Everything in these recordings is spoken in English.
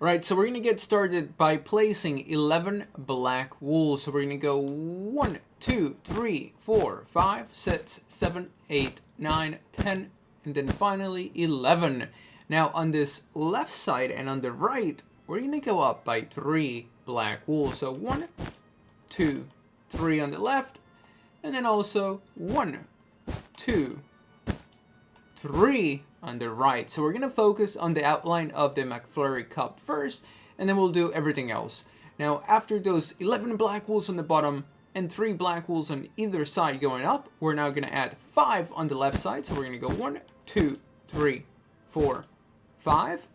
Alright, so we're going to get started by placing 11 black wool. So we're going to go 1, 2, 3, 4, 5, 6, 7, 8, 9, 10, and then finally 11. Now on this left side and on the right, we're going to go up by 3 black wool. So 1, 2, 3 on the left, and then also 1, 2, 3 on the right. So we're going to focus on the outline of the Mcflurry cup first, and then we'll do everything else. Now after those 11 black wools on the bottom and 3 black wools on either side going up, we're now going to add 5 on the left side. So we're going to go 1, 2, 3, 4, 5.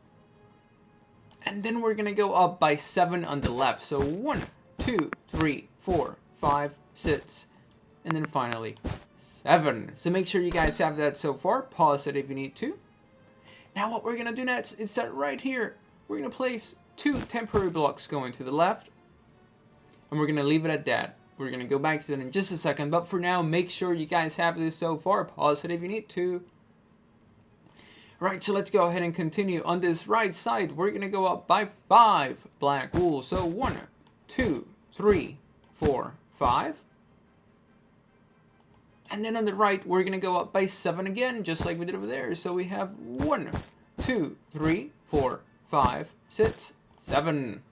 And then we're going to go up by 7 on the left. So 1, 2, 3, 4, 5, 6, and then finally 7. So make sure you guys have that so far. Pause it if you need to. Now what we're going to do next is that right here, we're going to place 2 temporary blocks going to the left. And we're going to leave it at that. We're going to go back to that in just a second. But for now, make sure you guys have this so far. Pause it if you need to. Right, so let's go ahead and continue. On this right side, we're going to go up by 5 black wool. So 1, 2, 3, 4, 5. And then on the right, we're going to go up by 7 again, just like we did over there. So we have 1, 2, 3, 4, 5, 6, 7.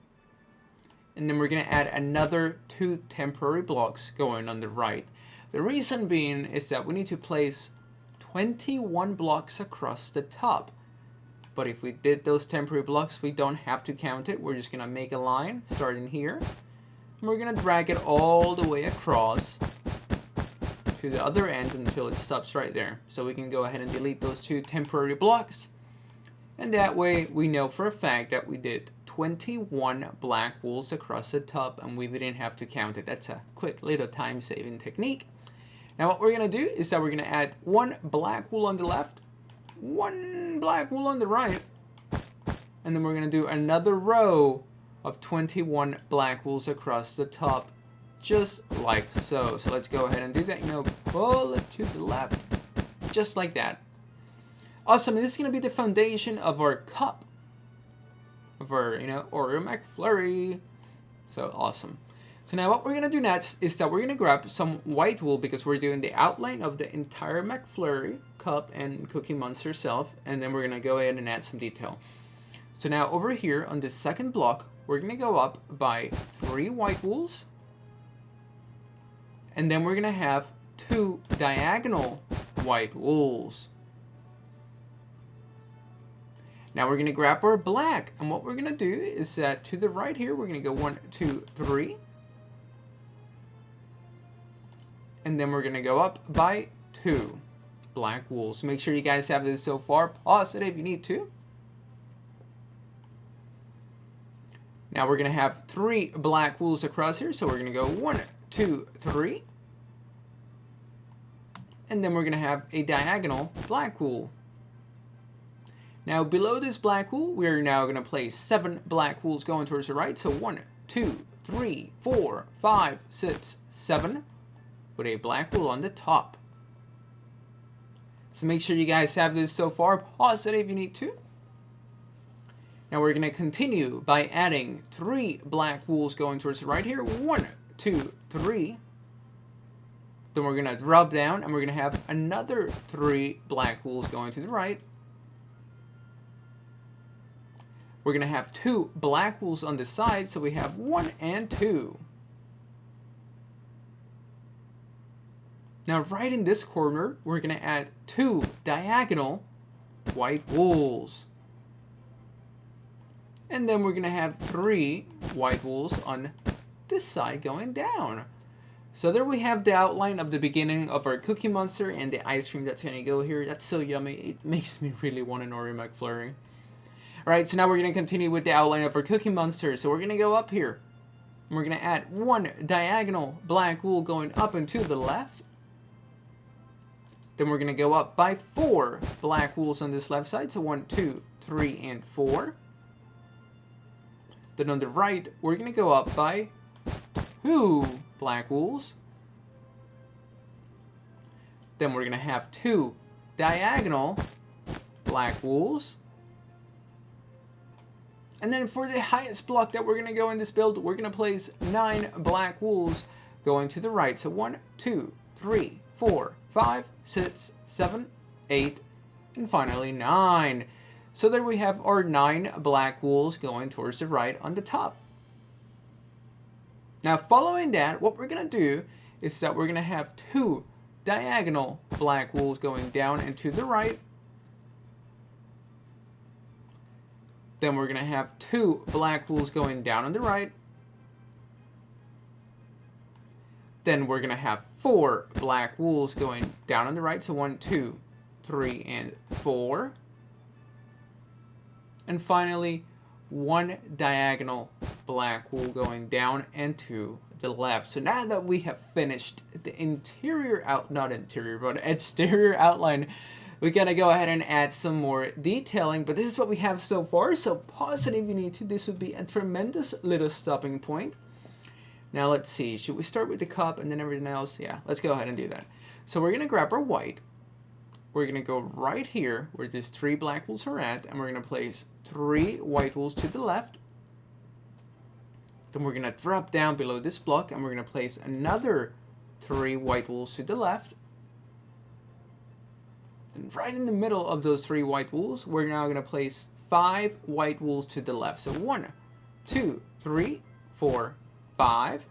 And then we're going to add another 2 temporary blocks going on the right. The reason being is that we need to place 21 blocks across the top. But if we did those temporary blocks, we don't have to count it. We're just going to make a line starting here. And we're going to drag it all the way across to the other end until it stops right there. So we can go ahead and delete those 2 temporary blocks. And that way we know for a fact that we did 21 black wools across the top and we didn't have to count it. That's a quick little time saving technique. Now what we're going to do is that we're going to add 1 black wool on the left, 1 black wool on the right, and then we're going to do another row of 21 black wools across the top, just like so. So let's go ahead and do that. Pull it to the left, just like that. Awesome. This is going to be the foundation of our cup, of our, Oreo Mcflurry. So awesome. So now what we're going to do next is that we're going to grab some white wool because we're doing the outline of the entire Mcflurry cup and Cookie Monster self, and then we're going to go ahead and add some detail. So now over here on the second block, we're going to go up by 3 white wools, and then we're going to have 2 diagonal white wools. Now we're going to grab our black, and what we're going to do is that to the right here, we're going to go 1, 2, 3. And then we're going to go up by 2 black wools. Make sure you guys have this so far. Pause it if you need to. Now we're going to have 3 black wools across here. So we're going to go 1, 2, 3. And then we're going to have a diagonal black wool. Now below this black wool, we're now going to place 7 black wools going towards the right. So 1, 2, 3, 4, 5, 6, 7. With a black wool on the top. So make sure you guys have this so far. Pause it if you need to. Now we're going to continue by adding 3 black wools going towards the right here. 1, 2, 3. Then we're going to drop down and we're going to have another 3 black wools going to the right. We're going to have 2 black wools on the side. So we have 1 and 2. Now right in this corner, we're going to add 2 diagonal white wools. And then we're going to have 3 white wools on this side going down. So there we have the outline of the beginning of our Cookie Monster and the ice cream that's going to go here. That's so yummy. It makes me really want an Oreo Mcflurry. Alright, so now we're going to continue with the outline of our Cookie Monster. So we're going to go up here. And we're going to add 1 diagonal black wool going up and to the left. Then we're going to go up by 4 black wools on this left side. So 1, 2, 3, and 4. Then on the right, we're going to go up by 2 black wools. Then we're going to have 2 diagonal black wools. And then for the highest block that we're going to go in this build, we're going to place 9 black wools going to the right. So 1, 2, 3, 4, 5, 6, 7, 8, and finally 9. So there we have our 9 black wools going towards the right on the top. Now following that, what we're going to do is that we're going to have 2 diagonal black wools going down and to the right. Then we're going to have 2 black wools going down on the right. Then we're going to have 4 black wools going down on the right. So 1, 2, 3, and 4. And finally, 1 diagonal black wool going down and to the left. So now that we have finished the exterior outline, we gotta go ahead and add some more detailing, but this is what we have so far. So pause it if you need to. This would be a tremendous little stopping point. Now let's see, should we start with the cup and then everything else? Yeah, let's go ahead and do that. So we're gonna grab our white. We're gonna go right here where these 3 black wools are at, and we're gonna place 3 white wools to the left. Then we're gonna drop down below this block and we're gonna place another 3 white wools to the left. And right in the middle of those 3 white wools, we're now going to place 5 white wools to the left. So 1, 2, 3, 4, 5.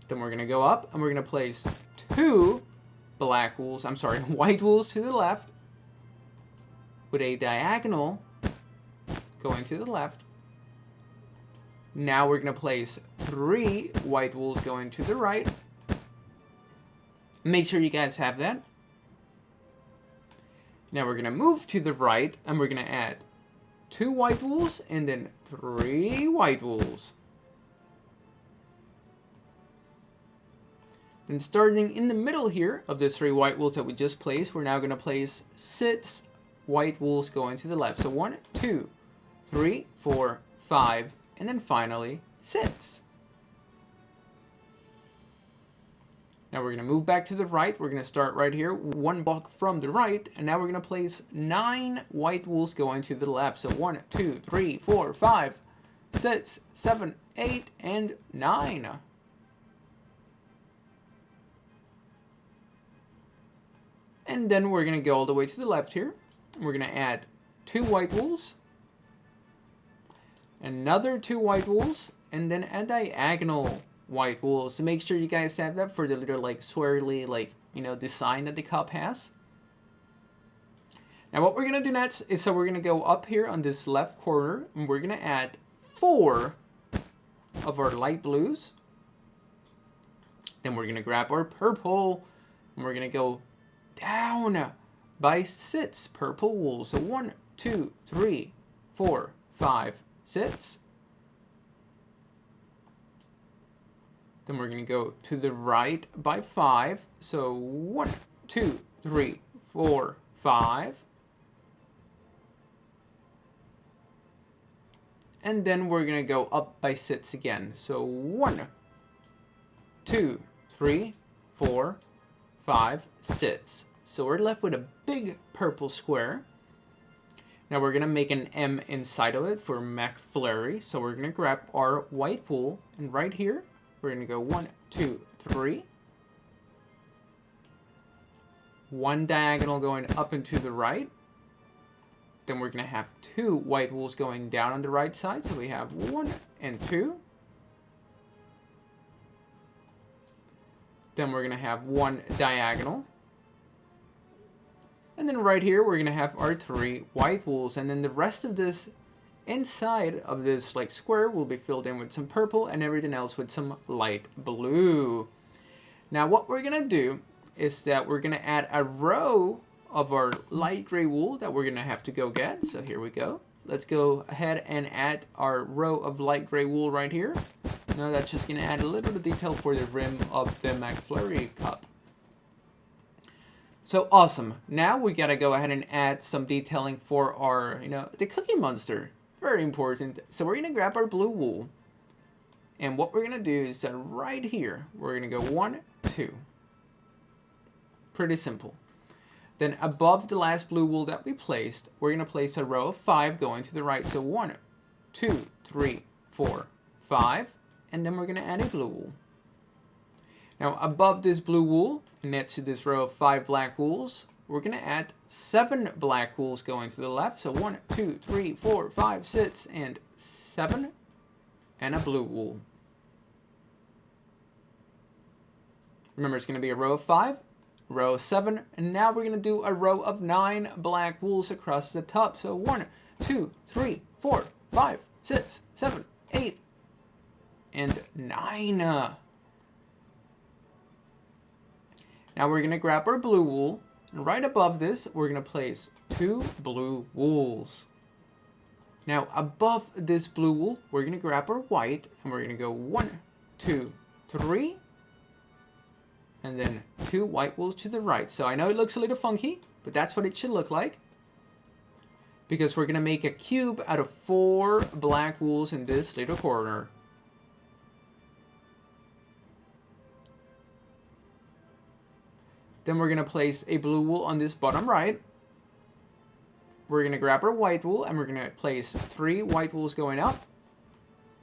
Then we're going to go up and we're going to place 2 white wools to the left with a diagonal going to the left. Now we're going to place 3 white wools going to the right. Make sure you guys have that. Now we're going to move to the right and we're going to add 2 white wools and then 3 white wools. Then starting in the middle here of these 3 white wools that we just placed, we're now going to place 6 white wools going to the left. So 1, 2, 3, 4, 5, and then finally 6. Now we're going to move back to the right. We're going to start right here, 1 block from the right, and now we're going to place 9 white wools going to the left. So 1, 2, 3, 4, 5, 6, 7, 8, and 9. And then we're going to go all the way to the left here. We're going to add 2 white wools, another 2 white wools, and then a diagonal white wool. So make sure you guys have that for the little swirly design that the cup has. Now what we're gonna do next is we're gonna go up here on this left corner and we're gonna add 4 of our light blues. Then we're gonna grab our purple and we're gonna go down by 6 purple wool. So 1, 2, 3, 4, 5, 6. Then we're going to go to the right by 5. So 1, 2, 3, 4, 5. And then we're going to go up by 6 again. So 1, 2, 3, 4, 5, 6. So we're left with a big purple square. Now we're going to make an M inside of it for Mcflurry. So we're going to grab our white wool and right here, we're going to go 1, 2, 3. 1 diagonal going up and to the right. Then we're going to have 2 white wools going down on the right side. So we have 1 and 2. Then we're going to have 1 diagonal. And then right here, we're going to have our 3 white wools. And then the rest of this inside of this square will be filled in with some purple and everything else with some light blue. Now what we're gonna do is that we're gonna add a row of our light gray wool that we're gonna have to go get. So here we go. Let's go ahead and add our row of light gray wool right here. Now that's just gonna add a little bit of detail for the rim of the Mcflurry cup. So awesome. Now we gotta go ahead and add some detailing for our, the Cookie Monster. Very important. So we're going to grab our blue wool. And what we're going to do is that right here, we're going to go 1, 2. Pretty simple. Then above the last blue wool that we placed, we're going to place a row of 5 going to the right. So 1, 2, 3, 4, 5. And then we're going to add a blue wool. Now above this blue wool, next to this row of 5 black wools, we're going to add 7 black wools going to the left. So 1, 2, 3, 4, 5, 6, and 7. And a blue wool. Remember, it's going to be a row of 5, row of 7, and now we're going to do a row of 9 black wools across the top. So 1, 2, 3, 4, 5, 6, 7, 8, and 9. Now we're going to grab our blue wool, and right above this, we're going to place 2 blue wools. Now above this blue wool, we're going to grab our white, and we're going to go 1, 2, 3, and then 2 white wools to the right. So I know it looks a little funky, but that's what it should look like. Because we're going to make a cube out of 4 black wools in this little corner. Then we're going to place a blue wool on this bottom right. We're going to grab our white wool and we're going to place 3 white wools going up.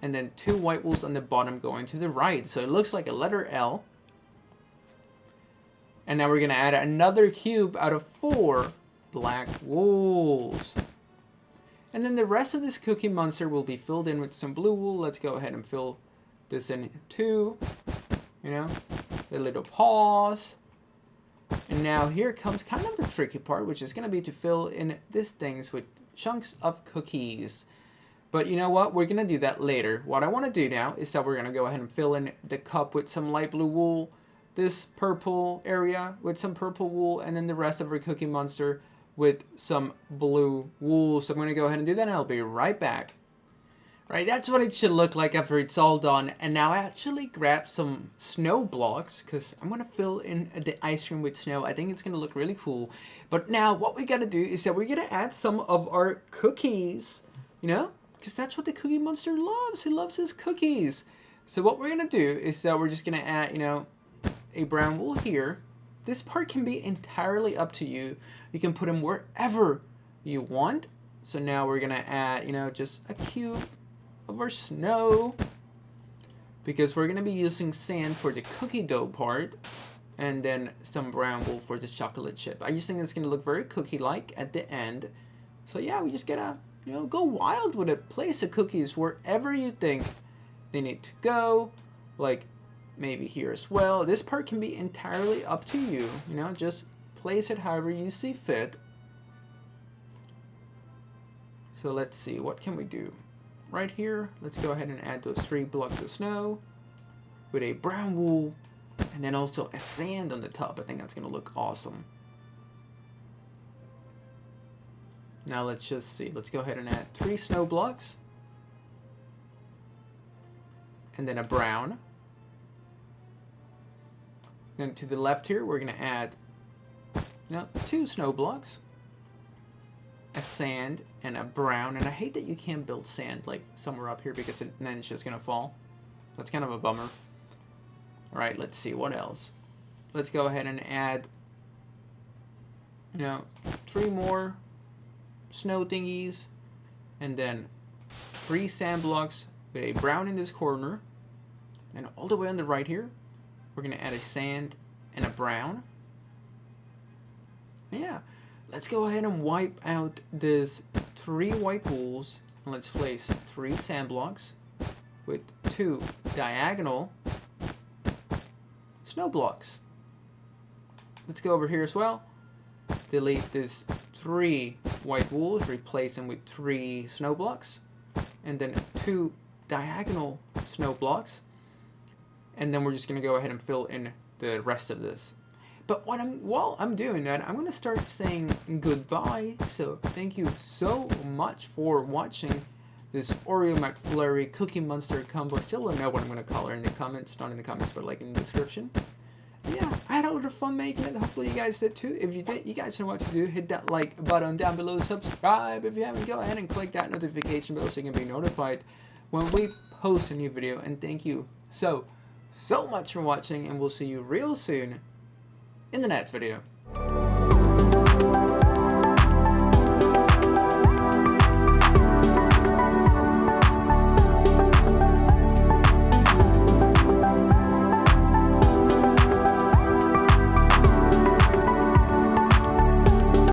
And then 2 white wools on the bottom going to the right. So it looks like a letter L. And now we're going to add another cube out of 4 black wools. And then the rest of this Cookie Monster will be filled in with some blue wool. Let's go ahead and fill this in too. You know, the little paws. And now here comes kind of the tricky part, which is going to be to fill in these things with chunks of cookies. But you know what? We're going to do that later. What I want to do now is that we're going to go ahead and fill in the cup with some light blue wool, this purple area with some purple wool, and then the rest of our Cookie Monster with some blue wool. So I'm going to go ahead and do that, and I'll be right back. Right, that's what it should look like after it's all done. And now I actually grabbed some snow blocks because I'm going to fill in the ice cream with snow. I think it's going to look really cool. But now what we got to do is that we're going to add some of our cookies, you know, because that's what the Cookie Monster loves. He loves his cookies. So what we're going to do is that we're just going to add, you know, a brown wool here. This part can be entirely up to you. You can put them wherever you want. So now we're going to add, you know, just a cube of our snow, because we're going to be using sand for the cookie dough part, and then some brown wool for the chocolate chip. I just think it's going to look very cookie-like at the end. So yeah, we just gotta, you know, go wild with it. Place the cookies wherever you think they need to go, like maybe here as well. This part can be entirely up to you, you know, just place it however you see fit. So let's see, what can we do? Right here, let's go ahead and add those 3 blocks of snow with a brown wool, and then also a sand on the top. I think that's going to look awesome. Now let's just see. Let's go ahead and add 3 snow blocks, and then a brown. Then to the left here, we're going to add, you know, 2 snow blocks, a sand, and a brown. And I hate that you can't build sand like somewhere up here, because then it's just gonna fall. That's kind of a bummer. Alright, let's see what else. Let's go ahead and add, you know, 3 more snow thingies, and then 3 sand blocks with a brown in this corner. And all the way on the right here, we're gonna add a sand and a brown. And yeah, let's go ahead and wipe out this 3 white wools, and let's place 3 sand blocks with 2 diagonal snow blocks. Let's go over here as well. Delete this 3 white wools, replace them with 3 snow blocks, and then 2 diagonal snow blocks. And then we're just going to go ahead and fill in the rest of this. But while I'm doing that, I'm going to start saying goodbye. So thank you so much for watching this Oreo McFlurry Cookie Monster combo. I still don't know what I'm going to call her in the comments. Not in the comments, but like in the description. And yeah, I had a lot of fun making it. Hopefully you guys did too. If you did, you guys know what to do. Hit that like button down below. Subscribe if you haven't. Go ahead and click that notification bell so you can be notified when we post a new video. And thank you so much for watching. And we'll see you real soon in the next video.